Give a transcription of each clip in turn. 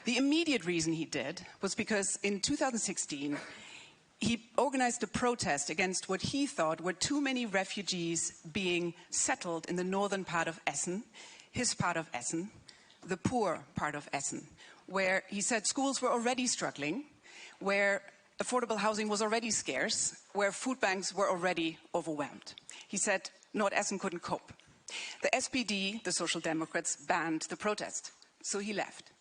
The immediate reason he did was because in 2016, he organized a protest against what he thought were too many refugees being settled in the northern part of Essen, his part of Essen, the poor part of Essen, where he said schools were already struggling, where affordable housing was already scarce, where food banks were already overwhelmed. He said North Essen couldn't cope. The SPD, the Social Democrats, banned the protest, so he left.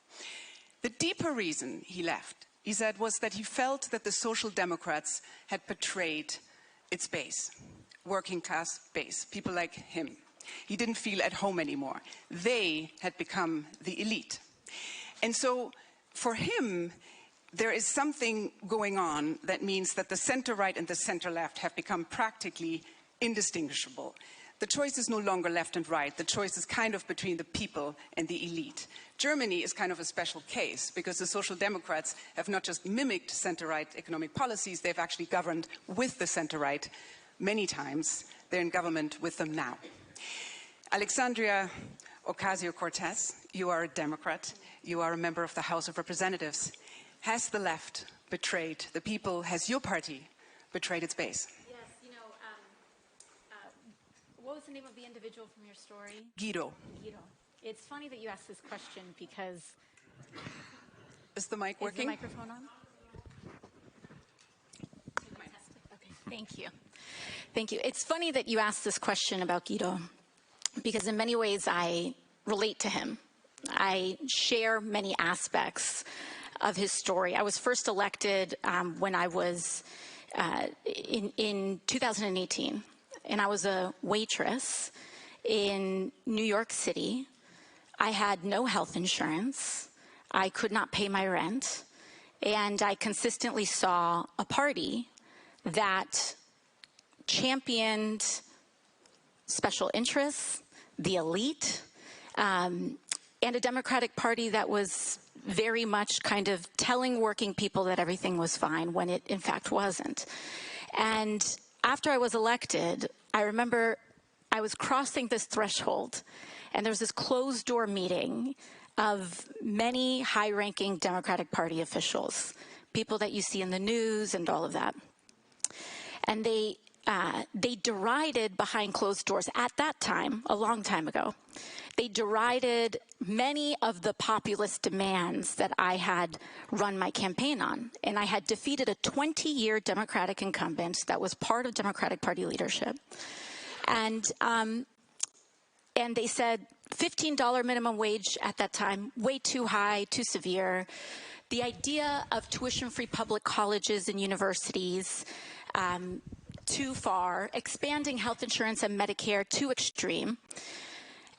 The deeper reason he left, he said, was that he felt that the Social Democrats had betrayed its base, working class base, people like him. He didn't feel at home anymore. They had become the elite. And so for him, there is something going on that means that the center-right and the center-left have become practically indistinguishable. The choice is no longer left and right. The choice is kind of between the people and the elite. Germany is kind of a special case because the Social Democrats have not just mimicked center-right economic policies, they've actually governed with the center-right many times. They're in government with them now. Alexandria Ocasio-Cortez, you are a Democrat. You are a member of the House of Representatives. Has the left betrayed the people? Has your party betrayed its base? Yes, you know, what was the name of the individual from your story? Guido. Guido. It's funny that you asked this question because... Is the mic working? Is the microphone on? Okay, thank you. Thank you. It's funny that you asked this question about Guido because in many ways I relate to him. I share many aspects of his story. I was first elected when I was in 2018, and I was a waitress in New York City. I had no health insurance. I could not pay my rent, and I consistently saw a party that championed special interests, the elite, and a Democratic Party that was very much kind of telling working people that everything was fine when it in fact wasn't. And after I was elected, I remember I was crossing this threshold and there was this closed door meeting of many high-ranking Democratic Party officials, people that you see in the news and all of that. And they derided behind closed doors at that time, a long time ago. They derided many of the populist demands that I had run my campaign on. And I had defeated a 20-year Democratic incumbent that was part of Democratic Party leadership. And they said $15 minimum wage at that time, way too high, too severe. The idea of tuition-free public colleges and universities, too far, expanding health insurance and Medicare, too extreme.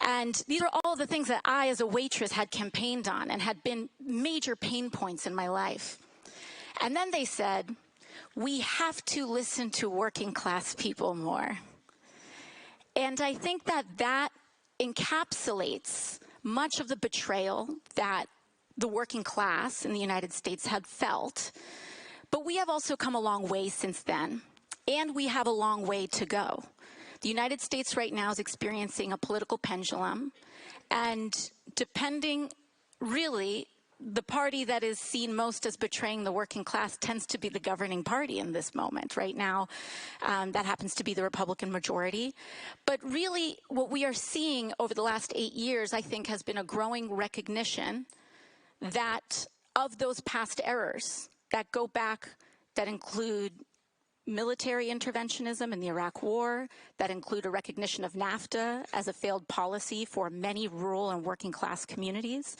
And these are all the things that I, as a waitress, had campaigned on and had been major pain points in my life. And then they said, we have to listen to working class people more. And I think that that encapsulates much of the betrayal that the working class in the United States had felt. But we have also come a long way since then. And we have a long way to go. The United States right now is experiencing a political pendulum, and depending, really, the party that is seen most as betraying the working class tends to be the governing party in this moment. Right now, that happens to be the Republican majority. But really, what we are seeing over the last 8 years, I think, has been a growing recognition that of those past errors that go back, that include military interventionism in the Iraq War, that include a recognition of NAFTA as a failed policy for many rural and working class communities.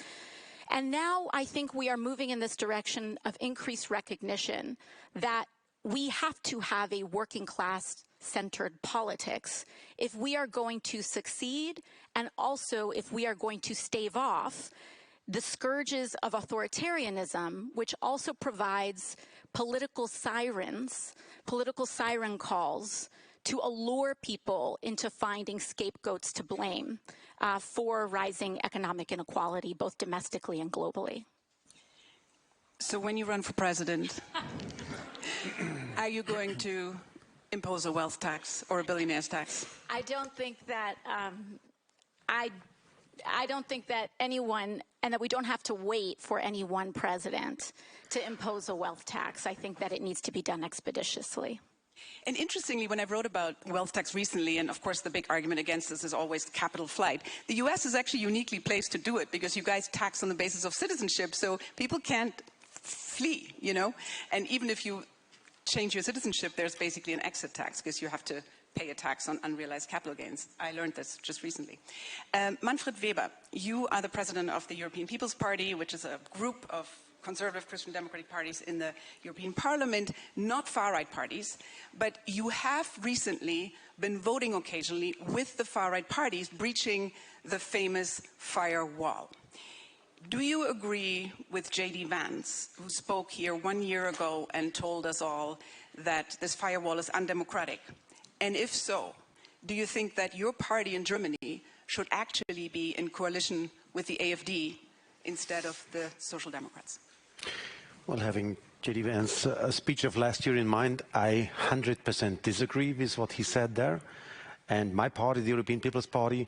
And now I think we are moving in this direction of increased recognition that we have to have a working class centered politics if we are going to succeed, and also if we are going to stave off the scourges of authoritarianism, which also provides political sirens, political siren calls to allure people into finding scapegoats to blame for rising economic inequality, both domestically and globally. So when you run for president, are you going to impose a wealth tax or a billionaire's tax? I don't think that, I I don't think that anyone, and that we don't have to wait for any one president to impose a wealth tax. I think that it needs to be done expeditiously. And interestingly, when I wrote about wealth tax recently, and of course the big argument against this is always capital flight, the US is actually uniquely placed to do it because you guys tax on the basis of citizenship, so people can't flee, you know? And even if you change your citizenship, there's basically an exit tax because you have to pay a tax on unrealized capital gains. I learned this just recently. Manfred Weber, you are the president of the European People's Party, which is a group of conservative Christian democratic parties in the European Parliament, not far-right parties, but you have recently been voting occasionally with the far-right parties, breaching the famous firewall. Do you agree with J.D. Vance, who spoke here 1 year ago and told us all that this firewall is undemocratic? And if so, do you think that your party in Germany should actually be in coalition with the AfD instead of the Social Democrats? Well, having J.D. Vance's speech of last year in mind, I 100% disagree with what he said there. And my party, the European People's Party,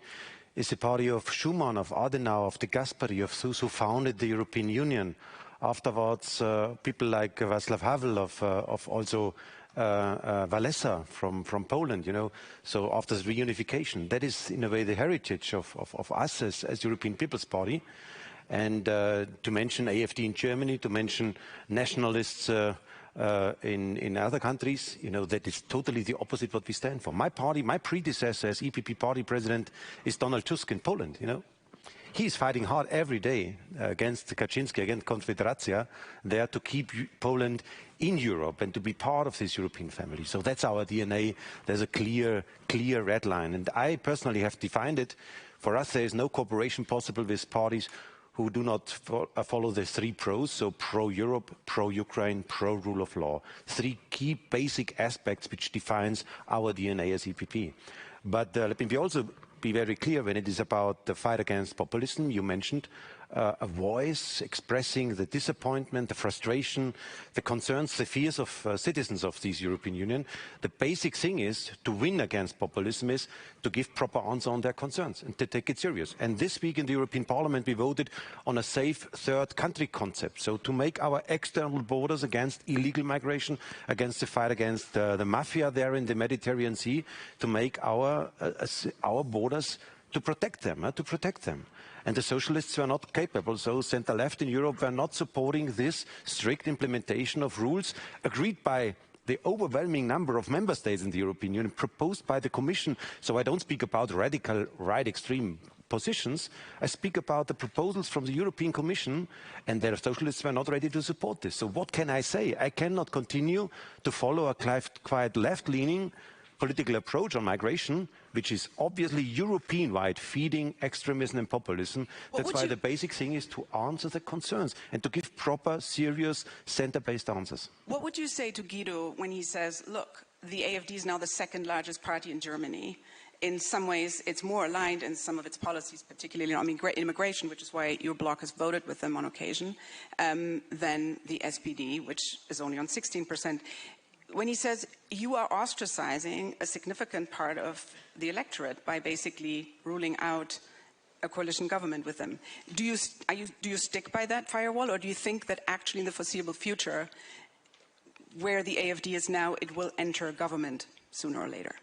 is a party of Schuman, of Adenauer, of de Gasperi, of those who founded the European Union. Afterwards, people like Václav Havel, of also Walesa from Poland, you know, so after the reunification. That is, in a way, the heritage of us as European People's Party. And to mention AfD in Germany, to mention nationalists in other countries, you know, that is totally the opposite what we stand for. My party, my predecessor as EPP party president is Donald Tusk in Poland, you know. He's fighting hard every day against Kaczynski, against Konfederacja, there to keep Poland in Europe and to be part of this European family. So that's our DNA. There's a clear red line. And I personally have defined it. For us, there is no cooperation possible with parties who do not follow the three pros, so pro-Europe, pro-Ukraine, pro-rule of law. Three key basic aspects which defines our DNA as EPP. But let me also be very clear when it is about the fight against populism. You mentioned a voice expressing the disappointment, the frustration, the concerns, the fears of citizens of this European Union. The basic thing is to win against populism is to give proper answer on their concerns and to take it serious. And this week in the European Parliament we voted on a safe third country concept. So to make our external borders against illegal migration, against the fight against the mafia there in the Mediterranean Sea, to make our borders to protect them. And the socialists were not capable, so center-left in Europe were not supporting this strict implementation of rules agreed by the overwhelming number of member states in the European Union, proposed by the Commission. So I don't speak about radical right extreme positions, I speak about the proposals from the European Commission, and the socialists were not ready to support this. So what can I say? I cannot continue to follow a quite left-leaning political approach on migration, which is obviously European-wide, feeding extremism and populism. That's why the basic thing is to answer the concerns and to give proper, serious, center-based answers. What would you say to Guido when he says, look, the AfD is now the second largest party in Germany. In some ways, it's more aligned in some of its policies, particularly on immigration, which is why your bloc has voted with them on occasion, than the SPD, which is only on 16%. When he says you are ostracizing a significant part of the electorate by basically ruling out a coalition government with them, do you stick by that firewall, or do you think that actually in the foreseeable future, where the AfD is now, it will enter government sooner or later?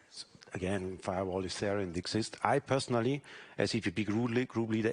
Again, firewall is there and exists. I personally, as EPP group leader,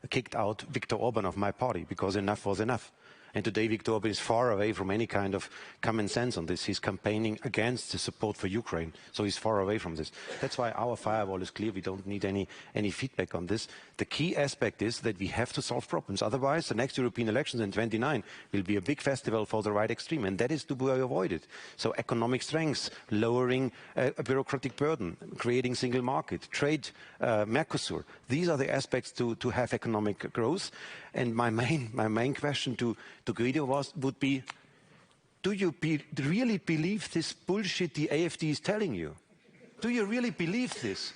kicked out Viktor Orban of my party because enough was enough. And today Viktor Orban is far away from any kind of common sense on this. He's campaigning against the support for Ukraine. So he's far away from this. That's why our firewall is clear. We don't need any feedback on this. The key aspect is that we have to solve problems. Otherwise, the next European elections in 2029 will be a big festival for the right extreme. And that is to be avoided. So economic strengths, lowering a bureaucratic burden, creating single market, trade, Mercosur. These are the aspects to have economic growth. And my main question to Guido would be, do you really believe this bullshit the AfD is telling you? Do you really believe this?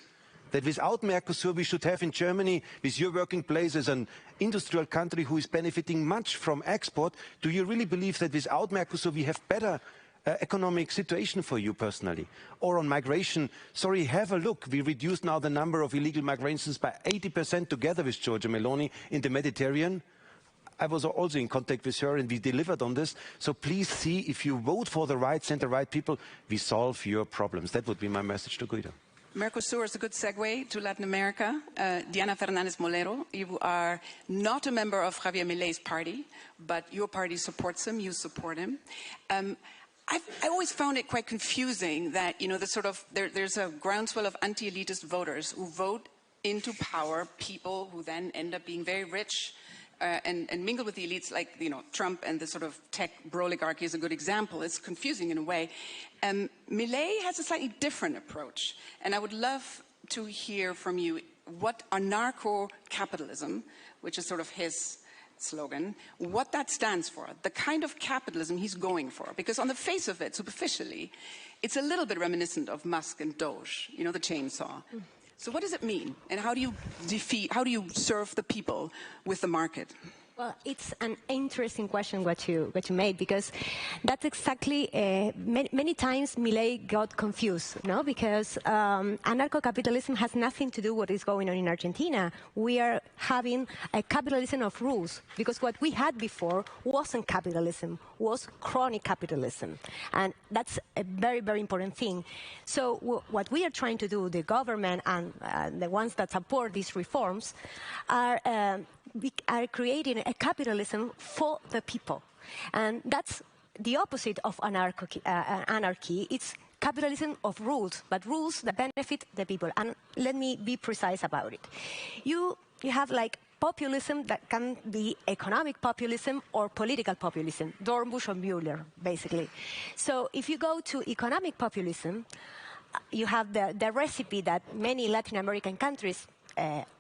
That without Mercosur we should have in Germany, with your working place as an industrial country who is benefiting much from export, do you really believe that without Mercosur we have better economic situation for you personally? Or on migration, sorry, have a look. We reduced now the number of illegal migrants by 80% together with Giorgia Meloni in the Mediterranean. I was also in contact with her and we delivered on this. So please see, if you vote for the right, send the right people, we solve your problems. That would be my message to Guido. Mercosur is a good segue to Latin America. Diana Fernandez Molero, you are not a member of Javier Milei's party, but your party supports him, you support him. I always found it quite confusing that, you know, there's a groundswell of anti-elitist voters who vote into power people who then end up being very rich and mingle with the elites, like, you know, Trump and the sort of tech oligarchy is a good example. It's confusing in a way. Milei has a slightly different approach, and I would love to hear from you what anarcho-capitalism, which is sort of his slogan, what that stands for, the kind of capitalism he's going for. Because on the face of it, superficially, it's a little bit reminiscent of Musk and Doge, you know, the chainsaw. So what does it mean? And how do you serve the people with the market? Well, it's an interesting question what you made, because that's exactly, many times Milei got confused, no? Because anarcho-capitalism has nothing to do with what is going on in Argentina. We are having a capitalism of rules, because what we had before wasn't capitalism, was chronic capitalism. And that's a very, very important thing. So what we are trying to do, the government and the ones that support these reforms, we are creating a capitalism for the people. And that's the opposite of anarchy. It's capitalism of rules, but rules that benefit the people. And let me be precise about it. You have like populism that can be economic populism or political populism, Dornbusch or Mueller, basically. So if you go to economic populism, you have the recipe that many Latin American countries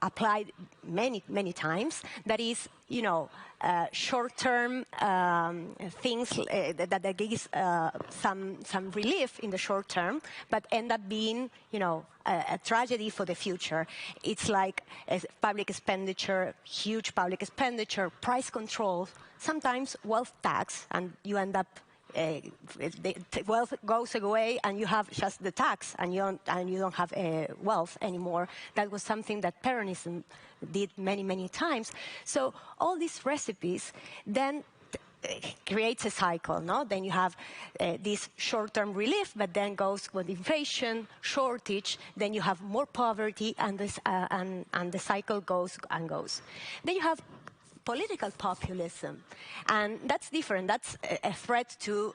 applied many times. That is, you know, short-term things that gives some relief in the short term, but end up being, you know, a tragedy for the future. It's like public expenditure, huge public expenditure, price control, sometimes wealth tax, and you end up the wealth goes away and you have just the tax and you don't have wealth anymore. That was something that Peronism did many times. So all these recipes then creates a cycle, no? Then you have this short-term relief, but then goes with inflation, shortage, then you have more poverty, and the cycle goes and goes. Then you have political populism, and that's different. That's a threat to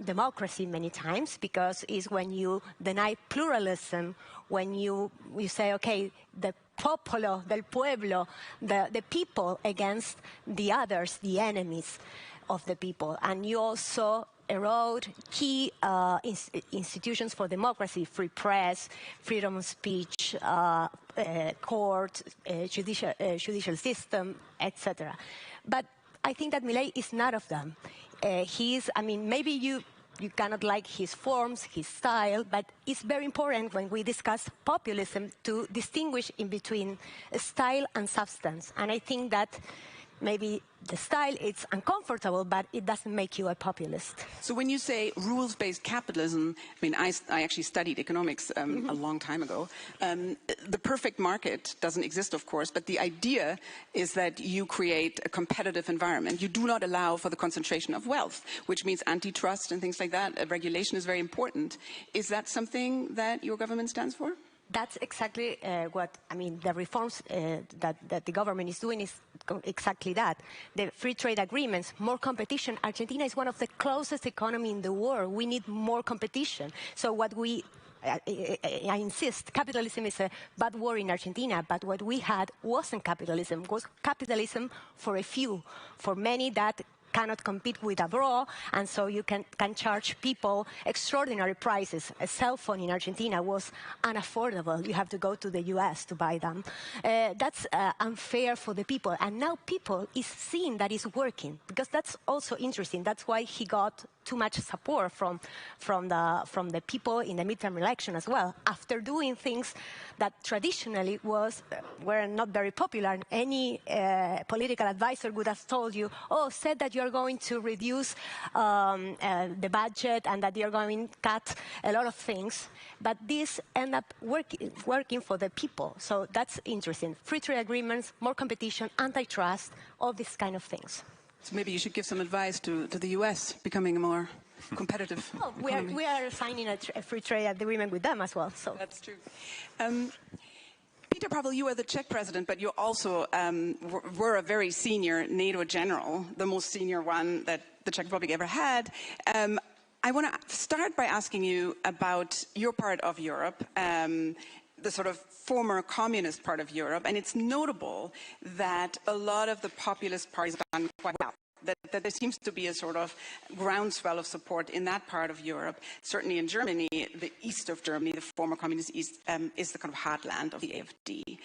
democracy many times, because it's when you deny pluralism, when you say, okay, the popolo, del pueblo, the people against the others, the enemies of the people, and you also erode key institutions for democracy, free press, freedom of speech, court, judicial system, etc. But I think that Milei is none of them. I mean, maybe you cannot like his forms, his style, but it's very important when we discuss populism to distinguish in between style and substance. And I think that maybe the style, it's uncomfortable, but it doesn't make you a populist. So when you say rules-based capitalism, I mean, I actually studied economics a long time ago. The perfect market doesn't exist, of course, but the idea is that you create a competitive environment. You do not allow for the concentration of wealth, which means antitrust and things like that. Regulation is very important. Is that something that your government stands for? That's exactly what, I mean, the reforms that the government is doing is exactly that. The free trade agreements, more competition. Argentina is one of the closest economies in the world. We need more competition. So what I insist, capitalism is a bad word in Argentina, but what we had wasn't capitalism. It was capitalism for a few, for many that cannot compete with abroad, and so you can charge people extraordinary prices. A cell phone in Argentina was unaffordable. You have to go to the US to buy them. That's unfair for the people, and now people is seeing that it's working, because that's also interesting. That's why he got too much support from the people in the midterm election as well, after doing things that traditionally were not very popular. Any political advisor would have told you, oh, said that you're you're going to reduce the budget and that you're going to cut a lot of things. But this end up working for the people. So that's interesting. Free trade agreements, more competition, antitrust, all these kind of things. So maybe you should give some advice to the US becoming a more competitive economy. We are signing a free trade agreement with them as well. So that's true. Peter Pavel, you are the Czech president, but you also were a very senior NATO general, the most senior one that the Czech Republic ever had. I want to start by asking you about your part of Europe, the sort of former communist part of Europe, and it's notable that a lot of the populist parties have done quite well. That there seems to be a sort of groundswell of support in that part of Europe. Certainly in Germany, the east of Germany, the former communist east, is the kind of heartland of the AfD.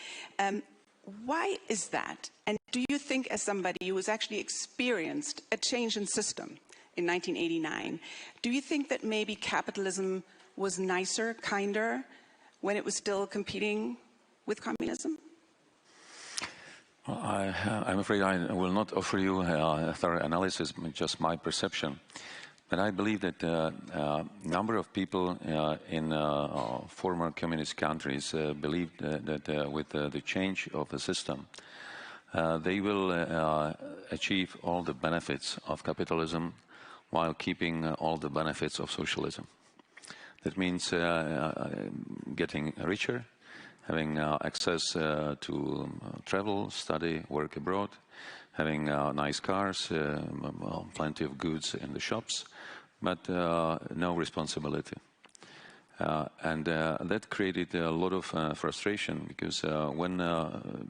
Why is that? And do you think, as somebody who has actually experienced a change in system in 1989, do you think that maybe capitalism was nicer, kinder, when it was still competing with communism? Well, I'm afraid I will not offer you a thorough analysis, just my perception. But I believe that a number of people in former communist countries believed that with the change of the system, they will achieve all the benefits of capitalism while keeping all the benefits of socialism. That means getting richer, having access to travel, study, work abroad, having nice cars, plenty of goods in the shops, but no responsibility. And that created a lot of frustration, because when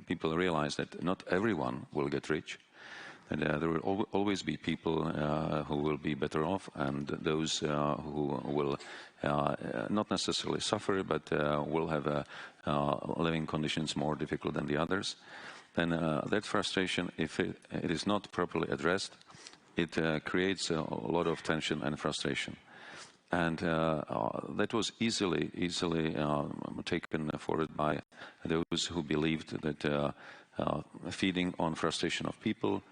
people realize that not everyone will get rich, and there will always be people who will be better off, and those who will not necessarily suffer, but will have living conditions more difficult than the others, then that frustration, if it is not properly addressed, it creates a lot of tension and frustration. And that was easily taken forward by those who believed that feeding on frustration of people,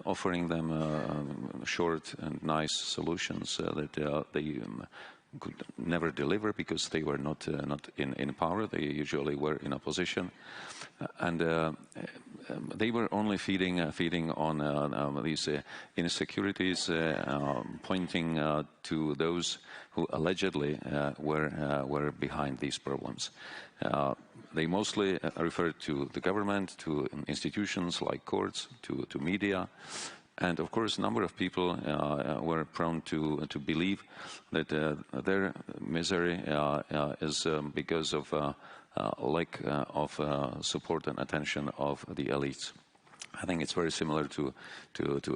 offering them short and nice solutions that they could never deliver because they were not in power. They usually were in opposition, and they were only feeding on these insecurities, pointing to those who allegedly were behind these problems. They mostly referred to the government, to institutions like courts, to media. And of course, a number of people were prone to believe that their misery is because of lack of support and attention of the elites. I think it's very similar to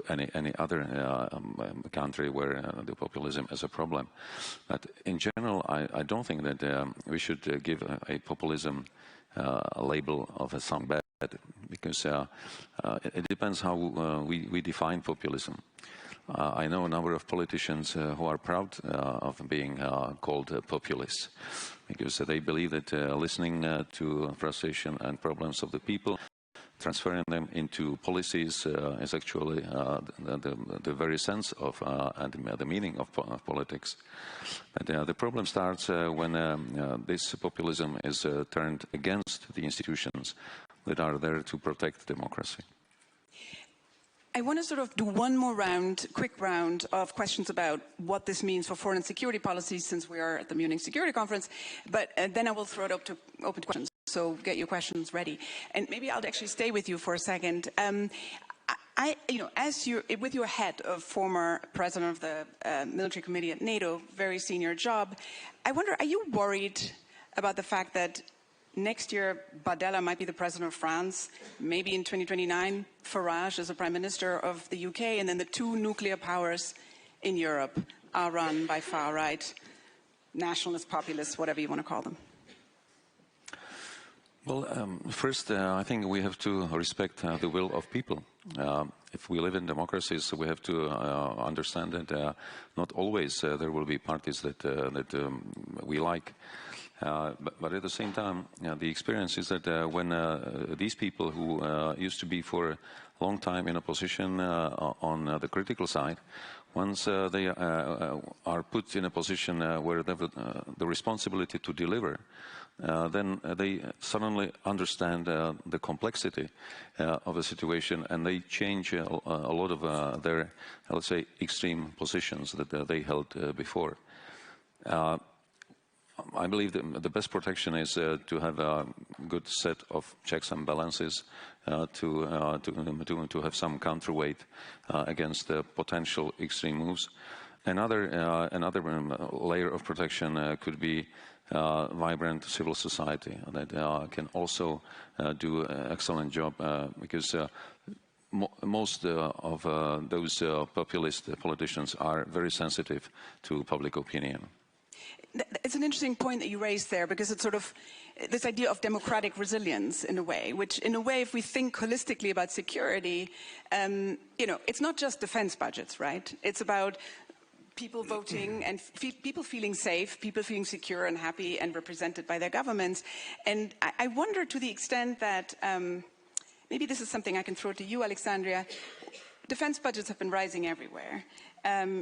any other country where the populism is a problem. But in general, I don't think that we should give a populism a label of some bad, because it depends how we define populism. I know a number of politicians who are proud of being called populists, because they believe that listening to frustration and problems of the people, transferring them into policies is actually the very sense of and the meaning of politics. But the problem starts when this populism is turned against the institutions that are there to protect democracy. I want to sort of do one more quick round of questions about what this means for foreign and security policy, since we are at the Munich Security Conference, but then I will throw it up to open questions. So get your questions ready. And maybe I'll actually stay with you for a second. With your head of former president of the military committee at NATO, very senior job, I wonder, are you worried about the fact that next year Bardella might be the president of France, maybe in 2029 Farage is the prime minister of the UK, and then the two nuclear powers in Europe are run by far-right, nationalist, populists, whatever you want to call them? Well, first, I think we have to respect the will of people. If we live in democracies, we have to understand that not always there will be parties that we like. But at the same time, the experience is that when these people who used to be for a long time in a position on the critical side, once they are put in a position where they have the responsibility to deliver, then they suddenly understand the complexity of a situation, and they change a lot of their, let's say, extreme positions that they held before. I believe that the best protection is to have a good set of checks and balances, to have some counterweight against potential extreme moves. Another layer of protection could be vibrant civil society that can also do an excellent job, because most of those populist politicians are very sensitive to public opinion. It's an interesting point that you raised there, because it's sort of this idea of democratic resilience in a way, which in a way, if we think holistically about security, you know, it's not just defense budgets, right? It's about people voting and people feeling safe, people feeling secure and happy and represented by their governments. And I wonder, to the extent that, maybe this is something I can throw to you, Alexandria, defense budgets have been rising everywhere.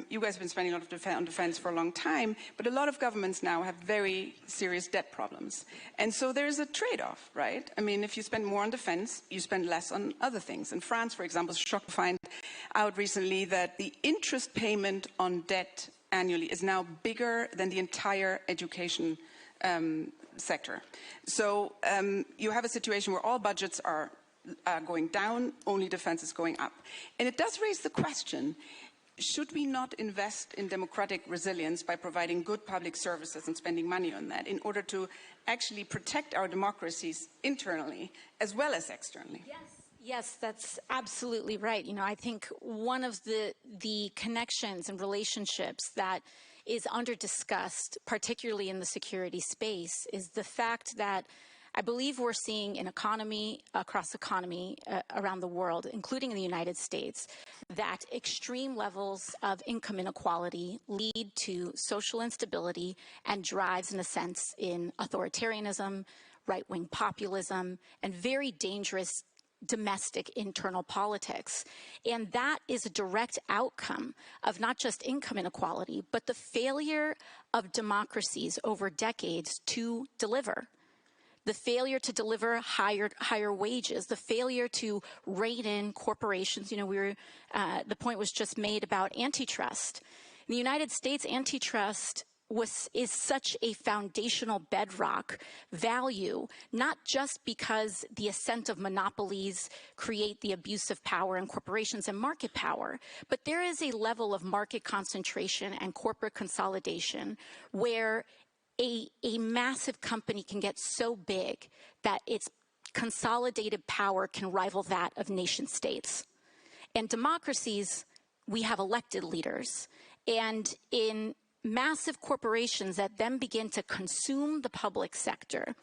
You guys have been spending a lot on defense for a long time, but a lot of governments now have very serious debt problems. And so there's a trade-off, right? I mean, if you spend more on defense, you spend less on other things. In France, for example, was shocked to find out recently that the interest payment on debt annually is now bigger than the entire education sector. So you have a situation where all budgets are going down, only defense is going up. And it does raise the question, should we not invest in democratic resilience by providing good public services and spending money on that in order to actually protect our democracies internally as well as externally? Yes, that's absolutely right. You know, I think one of the connections and relationships that is under-discussed, particularly in the security space, is the fact that I believe we're seeing an economy, across economy around the world, including in the United States, that extreme levels of income inequality lead to social instability and drives, in a sense, in authoritarianism, right-wing populism, and very dangerous domestic internal politics. And that is a direct outcome of not just income inequality, but the failure of democracies over decades to deliver. The failure to deliver higher wages, the failure to rein in corporations. You know, the point was just made about antitrust. In the United States, antitrust is such a foundational bedrock value, not just because the ascent of monopolies create the abuse of power in corporations and market power, but there is a level of market concentration and corporate consolidation where a massive company can get so big that its consolidated power can rival that of nation states. And democracies, we have elected leaders. And in massive corporations that then begin to consume the public sector,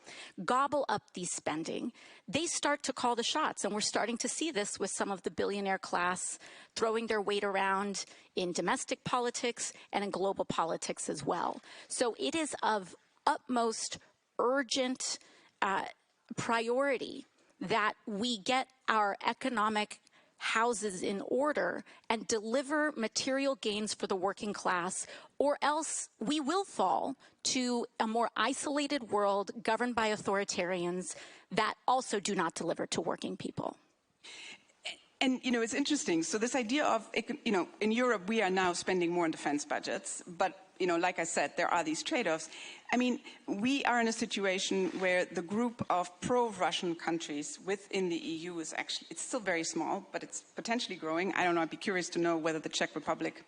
gobble up these spending, they start to call the shots. And we're starting to see this with some of the billionaire class throwing their weight around in domestic politics and in global politics as well. So it is of utmost urgent priority that we get our economic houses in order and deliver material gains for the working class, or else we will fall to a more isolated world governed by authoritarians that also do not deliver to working people. And, you know, it's interesting. So this idea of, you know, in Europe, we are now spending more on defense budgets, but, you know, like I said, there are these trade-offs. I mean, we are in a situation where the group of pro-Russian countries within the EU is actually, it's still very small, but it's potentially growing. I don't know, I'd be curious to know whether the Czech Republic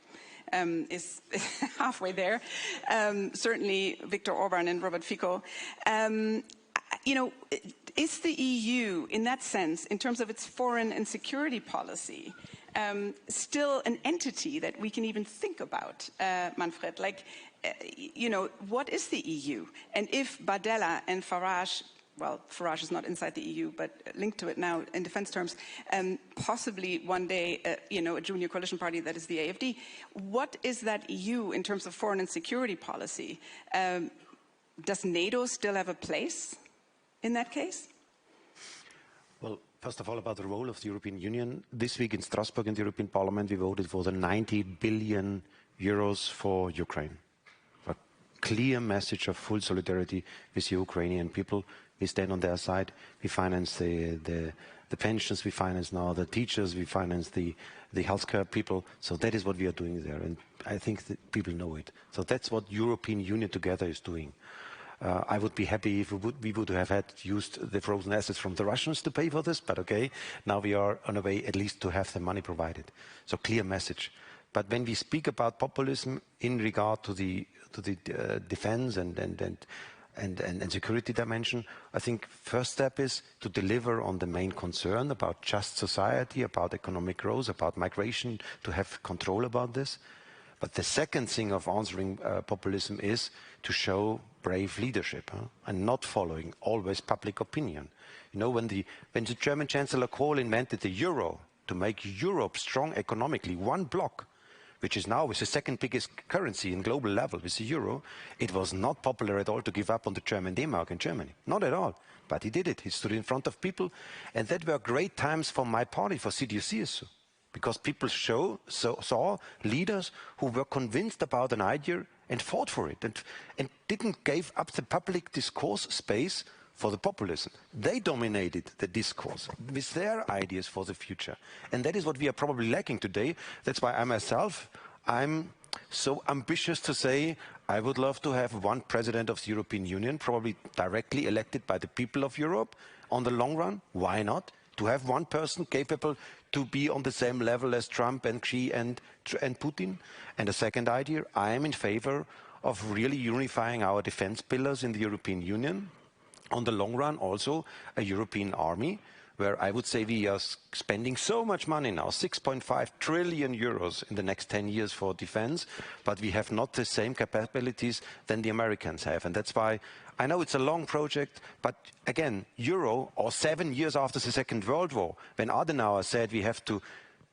is halfway there. Certainly Viktor Orban and Robert Fico. You know, is the EU, in that sense, in terms of its foreign and security policy, still an entity that we can even think about, Manfred? Like, you know, what is the EU? And if Bardella and Farage, well, Farage is not inside the EU, but linked to it now in defense terms, possibly one day, you know, a junior coalition party that is the AfD, what is that EU in terms of foreign and security policy? does NATO still have a place in that case? Well, first of all, about the role of the European Union. This week in Strasbourg in the European Parliament, we voted for the 90 billion euros for Ukraine. A clear message of full solidarity with the Ukrainian people. We stand on their side. We finance the pensions, we finance now the teachers, we finance the healthcare people. So that is what we are doing there. And I think that people know it. So that's what European Union together is doing. I would be happy if we would have used the frozen assets from the Russians to pay for this, but okay, now we are on a way at least to have the money provided. So clear message. But when we speak about populism in regard to the defense and security dimension, I think first step is to deliver on the main concern about just society, about economic growth, about migration, to have control about this. But the second thing of answering populism is to show brave leadership and not following always public opinion. You know, when the German Chancellor Kohl invented the euro to make Europe strong economically, one block, which is now the second biggest currency in global level with the euro, it was not popular at all to give up on the German D-mark in Germany. Not at all. But he did it. He stood in front of people. And that were great times for my party, for CDU-CSU. Because people saw leaders who were convinced about an idea and fought for it and didn't give up the public discourse space for the populism. They dominated the discourse with their ideas for the future. And that is what we are probably lacking today. That's why I'm so ambitious to say I would love to have one president of the European Union, probably directly elected by the people of Europe on the long run. Why not? To have one person capable to be on the same level as Trump and Xi and Putin. And the second idea, I am in favor of really unifying our defense pillars in the European Union. On the long run, also a European army, where I would say we are spending so much money now, 6.5 trillion euros in the next 10 years for defense, but we have not the same capabilities than the Americans have. And that's why I know it's a long project, but again, Euro, or 7 years after the Second World War, when Adenauer said we have to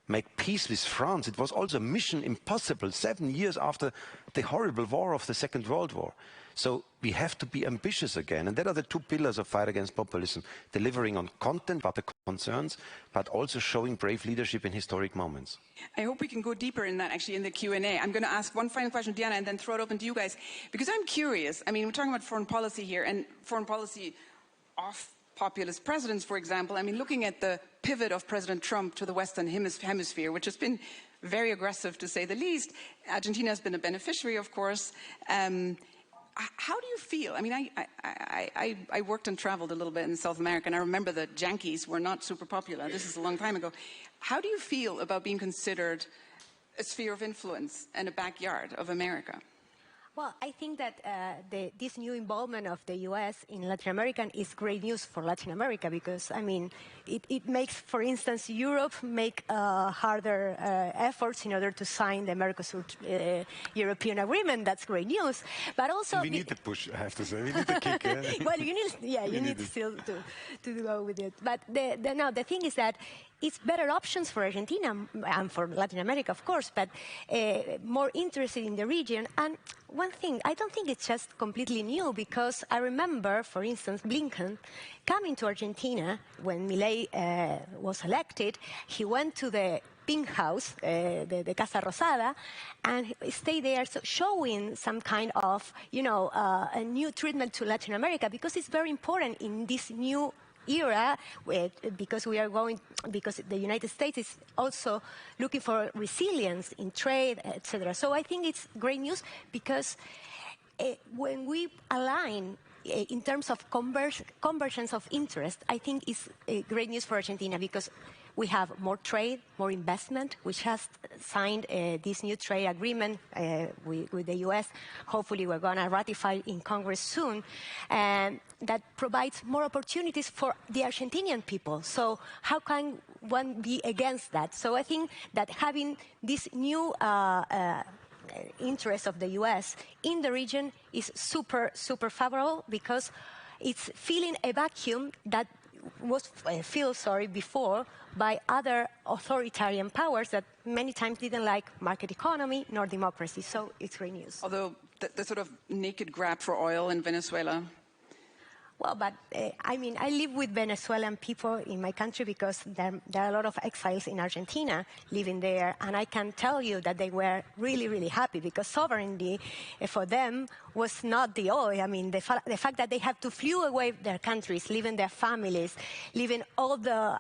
make peace with France, it was also mission impossible 7 years after the horrible war of the Second World War. So we have to be ambitious again. And that are the two pillars of fight against populism, delivering on content about the concerns, but also showing brave leadership in historic moments. I hope we can go deeper in that actually in the Q&A. I'm going to ask one final question, Diana, and then throw it open to you guys, because I'm curious. I mean, we're talking about foreign policy here, and foreign policy of populist presidents, for example. I mean, looking at the pivot of President Trump to the Western Hemisphere, which has been very aggressive to say the least. Argentina has been a beneficiary, of course. How do you feel? I mean, I worked and traveled a little bit in South America, and I remember the Yankees were not super popular. This is a long time ago. How do you feel about being considered a sphere of influence and a backyard of America? Well, I think that this new involvement of the U.S. in Latin America is great news for Latin America because, I mean, it makes, for instance, Europe make harder efforts in order to sign the Mercosur European agreement. That's great news. But also... We need the push, I have to say. We need the kick. Well, you need still to go with it. But the thing is that it's better options for Argentina and for Latin America, of course, but more interested in the region. And one thing, I don't think it's just completely new, because I remember, for instance, Blinken coming to Argentina when Milei was elected. He went to the Pink House, the Casa Rosada, and stayed there, so showing some kind of, a new treatment to Latin America, because it's very important in this new era, because the United States is also looking for resilience in trade, etc. So I think it's great news, because when we align in terms of convergence of interest, I think it's great news for Argentina, because we have more trade, more investment, which has signed this new trade agreement with the U.S. Hopefully, we're going to ratify in Congress soon. And that provides more opportunities for the Argentinian people. So how can one be against that? So I think that having this new interest of the U.S. in the region is super, super favorable, because it's filling a vacuum that feel sorry before by other authoritarian powers that many times didn't like market economy nor democracy. So it's great news. Although the sort of naked grab for oil in Venezuela. Well, but I mean, I live with Venezuelan people in my country because there are a lot of exiles in Argentina living there, and I can tell you that they were really, really happy because sovereignty for them was not the oil. I mean, the fact that they have to flee away their countries, leaving their families, leaving all the,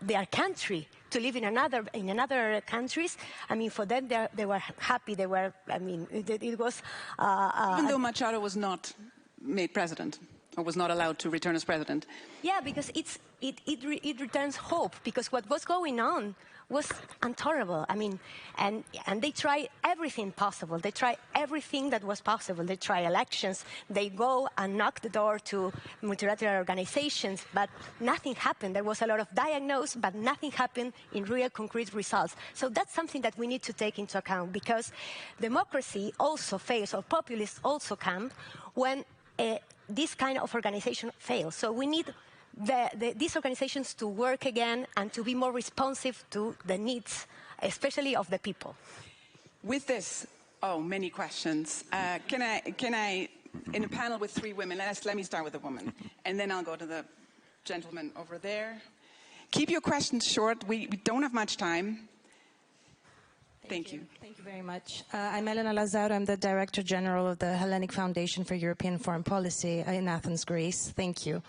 their country to live in another countries. I mean, for them, they were happy. They were, I mean, it was... Even though Machado was not made president. Or was not allowed to return as president. Yeah, because it returns hope, because what was going on was intolerable. I mean, and they try everything possible. They try everything that was possible. They try elections. They go and knock the door to multilateral organizations, but nothing happened. There was a lot of diagnosis, but nothing happened in real concrete results. So that's something that we need to take into account, because democracy also fails, or populists also come when this kind of organization fails. So we need these organizations to work again and to be more responsive to the needs, especially of the people. With this, many questions. Can I, in a panel with three women, let me start with a woman, and then I'll go to the gentleman over there. Keep your questions short. We don't have much time. Thank you. Thank you very much. I'm Elena Lazaro. I'm the Director General of the Hellenic Foundation for European Foreign Policy in Athens, Greece. Thank you.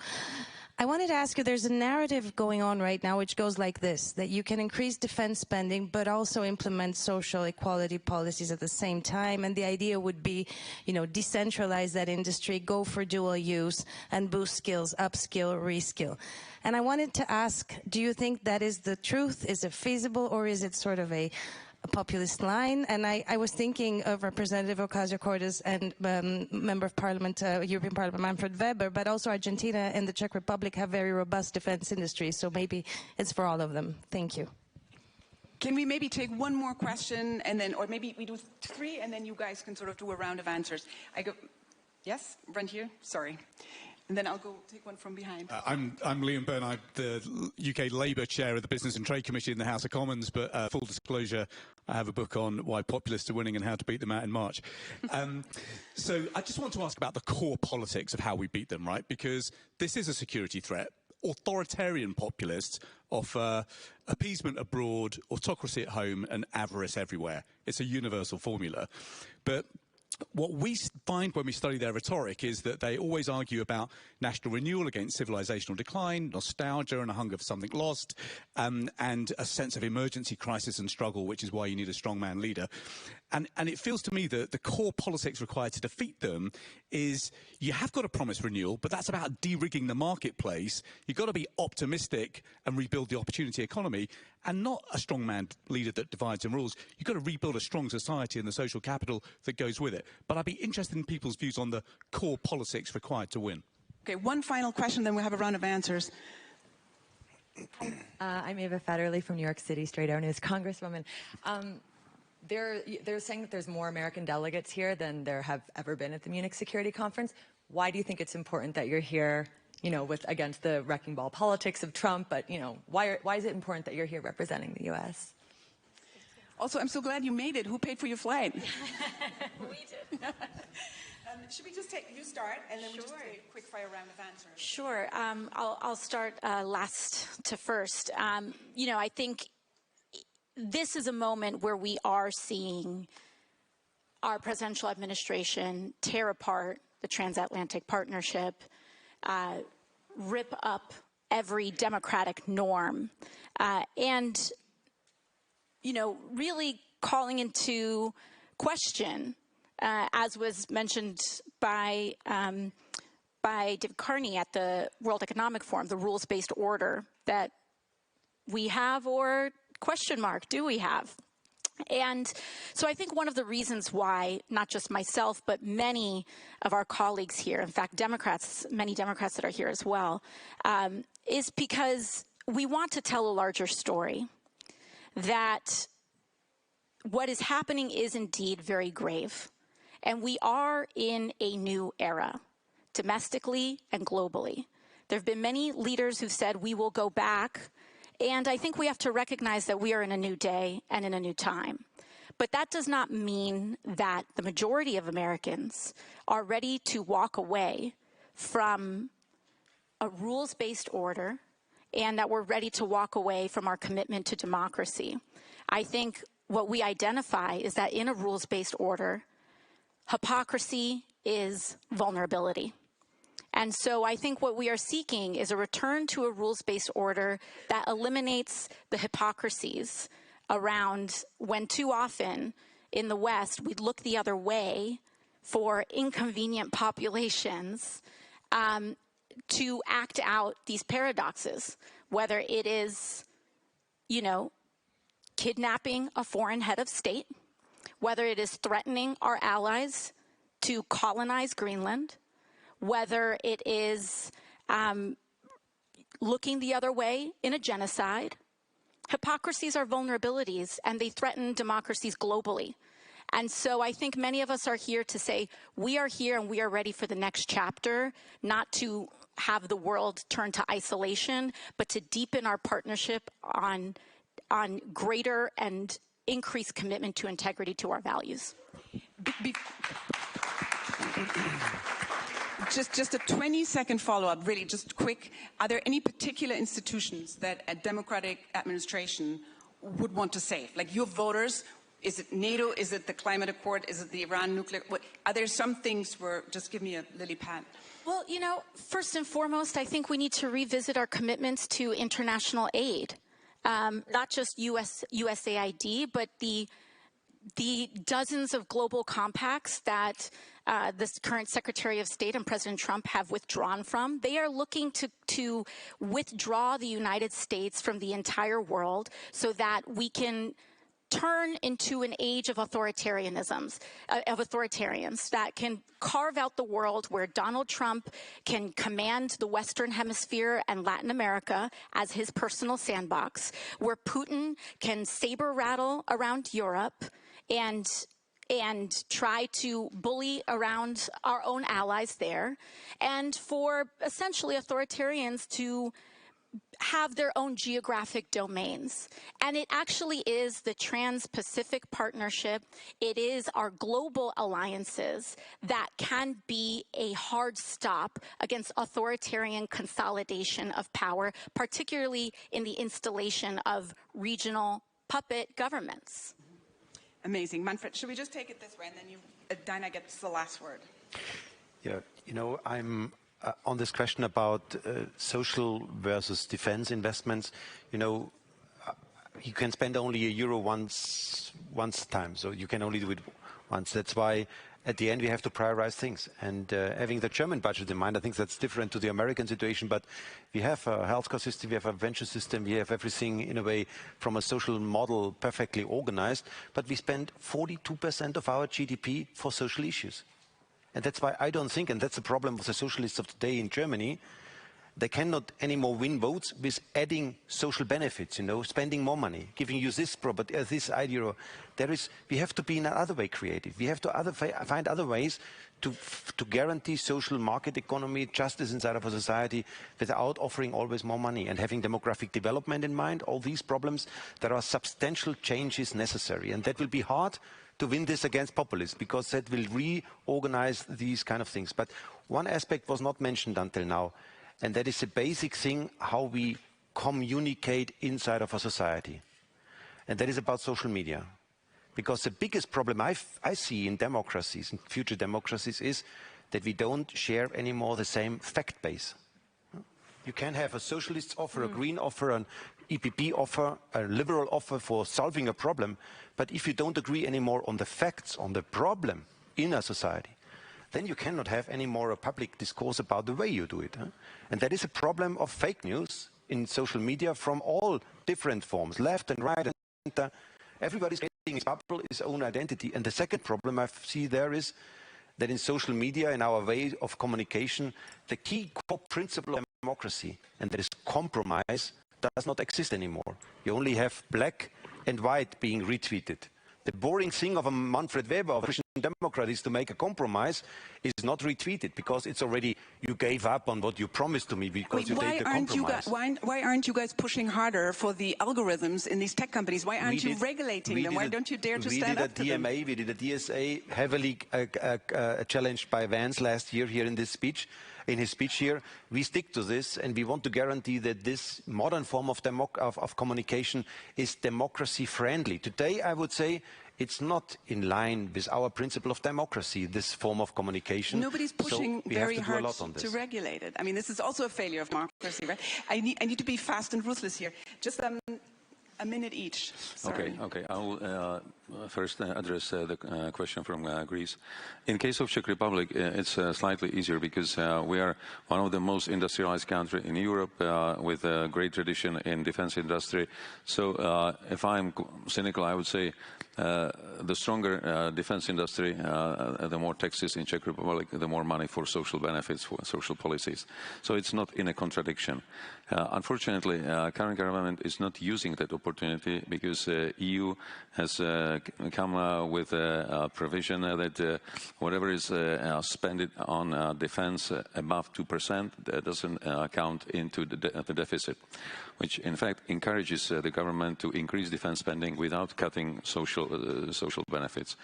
I wanted to ask you, there's a narrative going on right now which goes like this, that you can increase defense spending but also implement social equality policies at the same time, and the idea would be, decentralize that industry, go for dual use, and boost skills, upskill, reskill. And I wanted to ask, do you think that is the truth? Is it feasible, or is it sort of a populist line? And I was thinking of Representative Ocasio-Cortez and Member of Parliament, European Parliament, Manfred Weber, but also Argentina and the Czech Republic have very robust defense industries, so maybe it's for all of them. Thank you. Can we maybe take one more question, and then, or maybe we do three, and then you guys can sort of do a round of answers. Yes, right here, sorry. And then I'll go take one from behind. I'm Liam Byrne. I'm the UK Labour Chair of the Business and Trade Committee in the House of Commons, but full disclosure, I have a book on why populists are winning and how to beat them out in March. So I just want to ask about the core politics of how we beat them, right? Because this is a security threat. Authoritarian populists offer appeasement abroad, autocracy at home, and avarice everywhere. It's a universal formula. But what we find when we study their rhetoric is that they always argue about national renewal against civilizational decline, nostalgia and a hunger for something lost, and a sense of emergency, crisis and struggle, which is why you need a strongman leader. And it feels to me that the core politics required to defeat them is you have got to promise renewal, but that's about de-rigging the marketplace. You've got to be optimistic and rebuild the opportunity economy, and not a strongman leader that divides and rules. You've got to rebuild a strong society and the social capital that goes with it. But I'd be interested in people's views on the core politics required to win. Okay, one final question, then we'll have a round of answers. I'm Ava Federley from New York City, Straight Arrow News. Congresswoman, they're saying that there's more American delegates here than there have ever been at the Munich Security Conference. Why do you think it's important that you're here, against the wrecking ball politics of Trump? But, why is it important that you're here representing the U.S.? Also, I'm so glad you made it. Who paid for your flight? We did. Should we just you start, and then we just take a quick fire round of answers? Sure. I'll start last to first. I think this is a moment where we are seeing our presidential administration tear apart the transatlantic partnership, rip up every democratic norm, and really calling into question, as was mentioned by David Carney at the World Economic Forum, the rules-based order that we have, or question mark, do we have? And so I think one of the reasons why, not just myself, but many of our colleagues here, in fact, many Democrats that are here as well, is because we want to tell a larger story, that what is happening is indeed very grave. And we are in a new era, domestically and globally. There have been many leaders who've said we will go back. And I think we have to recognize that we are in a new day and in a new time. But that does not mean that the majority of Americans are ready to walk away from a rules-based order and that we're ready to walk away from our commitment to democracy. I think what we identify is that in a rules-based order, hypocrisy is vulnerability. And so I think what we are seeking is a return to a rules-based order that eliminates the hypocrisies around when too often in the West we look the other way for inconvenient populations to act out these paradoxes, whether it is, kidnapping a foreign head of state, whether it is threatening our allies to colonize Greenland, whether it is looking the other way in a genocide. Hypocrisies are vulnerabilities, and they threaten democracies globally. And so I think many of us are here to say, we are here and we are ready for the next chapter, not to have the world turn to isolation, but to deepen our partnership on greater and increased commitment to integrity to our values. Just a 20-second follow-up, really, just quick. Are there any particular institutions that a democratic administration would want to save? Like your voters, is it NATO? Is it the climate accord? Is it the Iran nuclear? Are there some things where, just give me a lily pad. Well, first and foremost, I think we need to revisit our commitments to international aid. Not just USAID, but the dozens of global compacts that this current Secretary of State and President Trump have withdrawn from. They are looking to withdraw the United States from the entire world so that we can turn into an age of authoritarians that can carve out the world where Donald Trump can command the Western Hemisphere and Latin America as his personal sandbox, where Putin can saber rattle around Europe and try to bully around our own allies there, and for essentially authoritarians to have their own geographic domains. And it actually is the Trans-Pacific Partnership, it is our global alliances that can be a hard stop against authoritarian consolidation of power, particularly in the installation of regional puppet governments. Amazing. Manfred, should we just take it this way and then Dinah gets the last word? Yeah, I'm on this question about social versus defense investments, you can spend only €1 once time, so you can only do it once. That's why at the end we have to prioritize things. And having the German budget in mind, I think that's different to the American situation, but we have a healthcare system, we have a venture system, we have everything in a way from a social model perfectly organized, but we spend 42% of our GDP for social issues. And that's why I don't think, and that's the problem with the socialists of today in Germany, they cannot anymore win votes with adding social benefits, spending more money, giving you this property, this idea. We have to be in another way creative. We have to find other ways to guarantee social market economy, justice inside of a society without offering always more money and having demographic development in mind. All these problems, there are substantial changes necessary, and that will be hard to win this against populists, because that will reorganize these kind of things. But one aspect was not mentioned until now, and that is the basic thing, how we communicate inside of a society. And that is about social media. Because the biggest problem I see in democracies, in future democracies, is that we don't share anymore the same fact base. You can have a socialist offer, a green offer, an EPP offer, a liberal offer for solving a problem, but if you don't agree anymore on the facts, on the problem in a society, then you cannot have any more a public discourse about the way you do it. And that is a problem of fake news in social media from all different forms, left and right and center. Everybody's creating his bubble, his own identity. And the second problem I see there is that in social media, in our way of communication, the key core principle of democracy, and that is compromise, does not exist anymore. You only have black and white being retweeted. The boring thing of a Manfred Weber, of a Christian Democrat is to make a compromise is not retweeted because it's already, you gave up on what you promised to me because you did the compromise. Why aren't you guys pushing harder for the algorithms in these tech companies? Why aren't you regulating them? Why don't you dare to stand up to them? We did a DSA heavily challenged by Vance last year here in this speech. In his speech here, we stick to this, and we want to guarantee that this modern form of communication is democracy-friendly. Today, I would say, it's not in line with our principle of democracy, this form of communication. Nobody's pushing very hard to regulate it. I mean, this is also a failure of democracy, right? I need to be fast and ruthless here. Just a minute each. Sorry. Okay. I will first address the question from Greece. In case of Czech Republic, it's slightly easier because we are one of the most industrialized countries in Europe with a great tradition in defense industry. So if I'm cynical, I would say the stronger defense industry, the more taxes in Czech Republic, the more money for social benefits, for social policies. So it's not in a contradiction. Unfortunately, current government is not using that opportunity because EU has come with a provision that whatever is spent on defense above 2% that doesn't count into the deficit, which in fact encourages the government to increase defense spending without cutting social benefits.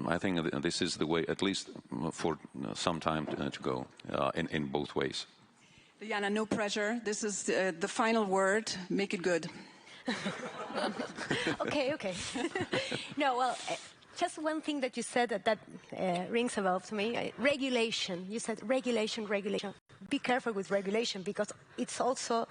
I think this is the way, at least for some time to go in both ways. Diana, no pressure. This is the final word. Make it good. Okay. No, well, just one thing that you said that rings a bell to me. Regulation. You said regulation. Be careful with regulation because it's also,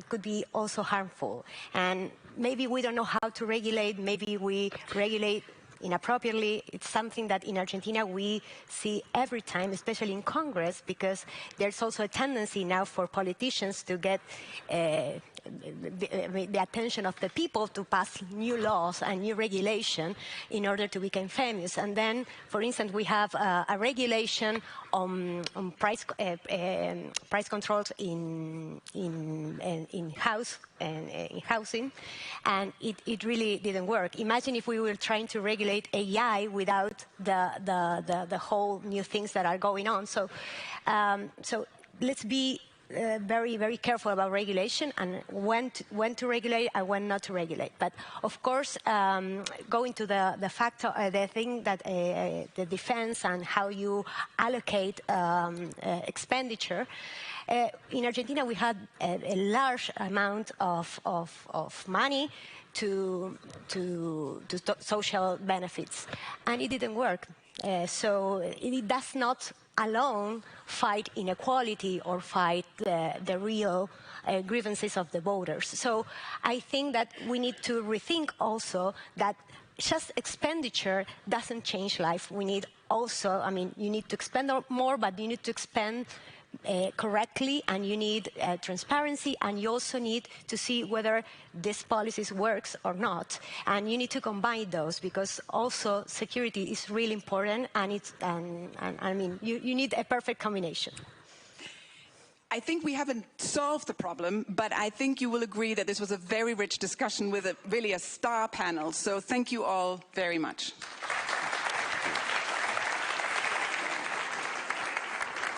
could be also harmful. And maybe we don't know how to regulate. Maybe we regulate inappropriately. It's something that in Argentina we see every time, especially in Congress, because there's also a tendency now for politicians to get the attention of the people to pass new laws and new regulation in order to become famous. And then, for instance, we have a regulation on price controls in housing, and it really didn't work. Imagine if we were trying to regulate AI without the whole new things that are going on. So let's be very, very careful about regulation and when to regulate and when not to regulate. But of course, going to the thing that the defense and how you allocate expenditure. In Argentina, we had a large amount of money to social benefits, and it didn't work. So it does not alone fight inequality or fight the real grievances of the voters. So I think that we need to rethink also that just expenditure doesn't change life. We need also, you need to expend more, but you need to expend correctly, and you need transparency, and you also need to see whether this policy works or not. And you need to combine those because also security is really important, and you need a perfect combination. I think we haven't solved the problem, but I think you will agree that this was a very rich discussion with really a star panel. So thank you all very much.